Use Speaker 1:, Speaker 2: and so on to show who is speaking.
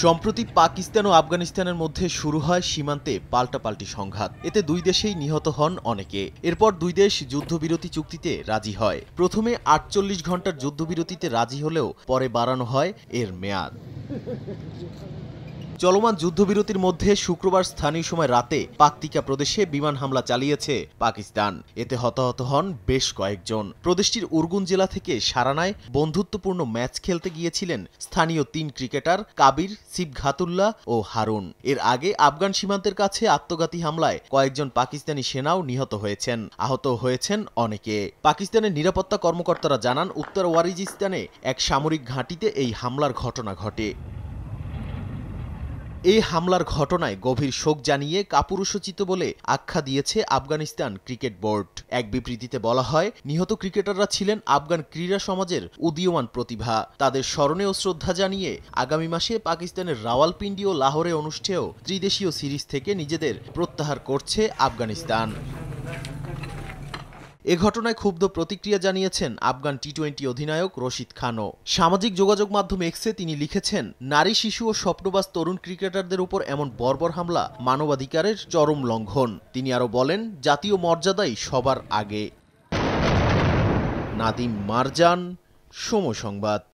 Speaker 1: সম্প্রতি পাকিস্তান ও আফগানিস্তানের মধ্যে শুরু হয় সীমান্তে পাল্টাপাল্টি সংঘাত। এতে দুই দেশেই নিহত হন অনেকে। এরপর দুই দেশ যুদ্ধবিরতি চুক্তিতে রাজি হয়। প্রথমে ৪৮ ঘণ্টার যুদ্ধবিরতিতে রাজি হলেও পরে বাড়ানো হয় এর মেয়াদ। চলমান যুদ্ধবিরতির মধ্যে শুক্রবার স্থানীয় সময় রাতে পাকতিকা প্রদেশে বিমান হামলা চালিয়েছে পাকিস্তান। এতে হতাহত হন বেশ কয়েকজন। প্রদেশটির উরগুন জেলা থেকে সারানায় বন্ধুত্বপূর্ণ ম্যাচ খেলতে গিয়েছিলেন স্থানীয় ৩ ক্রিকেটার কাবির, সিবঘাতুল্লাহ ও হারুন। এর আগে আফগান সীমান্তের কাছে আত্মঘাতী হামলায় কয়েকজন পাকিস্তানি সেনাও নিহত হয়েছেন, আহত হয়েছেন অনেকে। পাকিস্তানের নিরাপত্তা কর্মকর্তারা জানান, উত্তর ওয়াজিরিস্তানে এক সামরিক ঘাঁটিতে এই হামলার ঘটনা ঘটে। এই হামলার ঘটনায় গভীর শোক জানিয়ে কাপুরুষোচিত বলে আখ্যা দিয়েছে আফগানিস্তান ক্রিকেট বোর্ড। এক বিবৃতিতে বলা হয়, নিহত ক্রিকেটাররা ছিলেন আফগান ক্রীড়া সমাজের উদীয়মান প্রতিভা। তাদের স্মরণে ও শ্রদ্ধা জানিয়ে আগামী মাসে পাকিস্তানের রাওয়ালপিন্ডি ও লাহোরে অনুষ্ঠেয় ত্রিদেশীয় সিরিজ থেকে নিজেদের প্রত্যাহার করছে আফগানিস্তান। এ ঘটনায় ক্ষুব্ধ প্রতিক্রিয়া জানিয়েছেন আফগান টি-20 অধিনায়ক রশিদ খানও। সামাজিক যোগাযোগ মাধ্যম এক্সে তিনি লিখেছেন, নারী, শিশু ও স্বপ্নবাজ তরুণ ক্রিকেটারদের উপর এমন বর্বর হামলা মানবাধিকারের চরম লঙ্ঘন। তিনি আরও বলেন, জাতীয় মর্যাদাই সবার আগে। নাদিম মারজান, সময় সংবাদ।